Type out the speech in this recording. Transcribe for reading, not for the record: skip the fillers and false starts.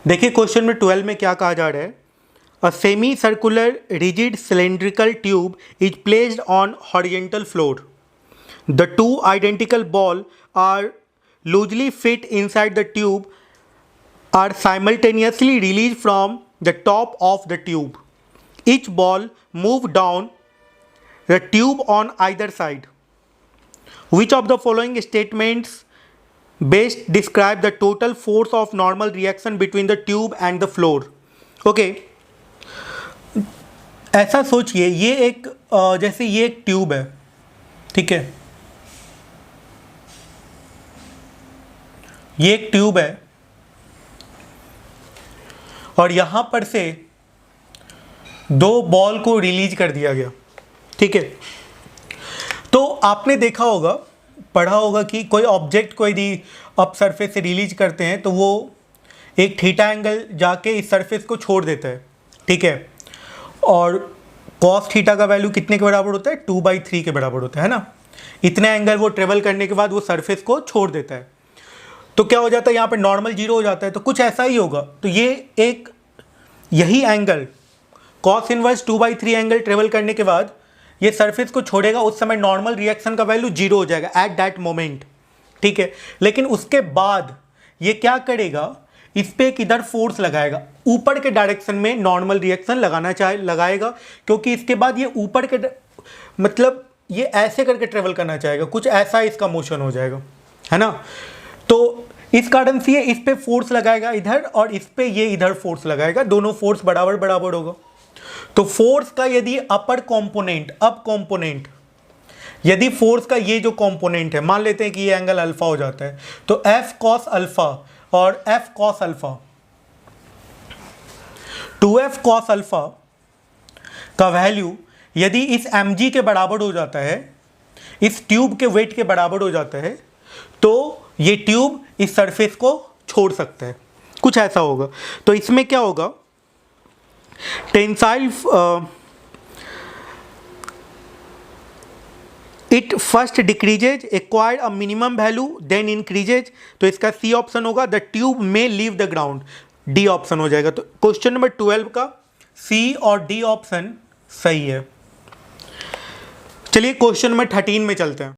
देखिए क्वेश्चन में 12 में क्या कहा जा रहा है। A semi circular rigid cylindrical tube is placed on horizontal floor. The two identical balls are loosely fit inside the tube are simultaneously released from the top of the tube. Each ball moves down the tube on either side. Which of the following statements best describe the total force of normal reaction between the tube and the floor? Okay. ऐसा सोचिए ये एक जैसे ये एक tube है, ठीक है, ये एक ट्यूब है और यहां पर से दो बॉल को रिलीज कर दिया गया, ठीक है। तो आपने देखा होगा, पढ़ा होगा कि कोई ऑब्जेक्ट को यदि अप सरफेस से रिलीज करते हैं तो वो एक थीटा एंगल जाके इस सरफेस को छोड़ देता है, ठीक है। और कॉस थीटा का वैल्यू कितने के बराबर होता है? 2/3 के बराबर होता है ना। इतने एंगल वो ट्रेवल करने के बाद वो सरफेस को छोड़ देता है। तो क्या हो जाता है, यहाँ पे नॉर्मल जीरो हो जाता है। तो कुछ ऐसा ही होगा। तो ये एक यही angle cos inverse 2/3 angle travel करने के बाद ये सरफेस को छोड़ेगा, उस समय नॉर्मल रिएक्शन का वैल्यू जीरो हो जाएगा एट दैट मोमेंट, ठीक है। लेकिन उसके बाद ये क्या करेगा, इस पे एक इधर फोर्स लगाएगा, ऊपर के डायरेक्शन में नॉर्मल रिएक्शन लगाएगा, क्योंकि इसके बाद ये ऊपर के मतलब ये ऐसे करके ट्रेवल करना चाहेगा, कुछ ऐसा इसका मोशन हो जाएगा, है ना। तो इस कारण से ये इस पे फोर्स लगाएगा इधर और इस पे ये इधर फोर्स लगाएगा, दोनों फोर्स बराबर बराबर होगा। तो फोर्स का यदि अपर कंपोनेंट, अप कंपोनेंट, यदि फोर्स का ये जो कंपोनेंट है, मान लेते हैं कि ये एंगल अल्फा हो जाता है, तो F cos अल्फा और F cos alpha, 2F cos alpha का वैल्यू यदि इस mg के बराबर हो जाता है, इस ट्यूब के वेट के बराबर हो जाता है, तो ये ट्यूब इस सरफेस को छोड़ सकता है, कुछ ऐसा होगा। तो इसमें क्या होगा, tensile it first decreases, acquired a minimum value then increases. तो इसका सी ऑप्शन होगा, द ट्यूब में leave the ground, D option हो जाएगा। तो क्वेश्चन नंबर 12 का सी और डी ऑप्शन सही है। चलिए क्वेश्चन नंबर 13 में चलते हैं।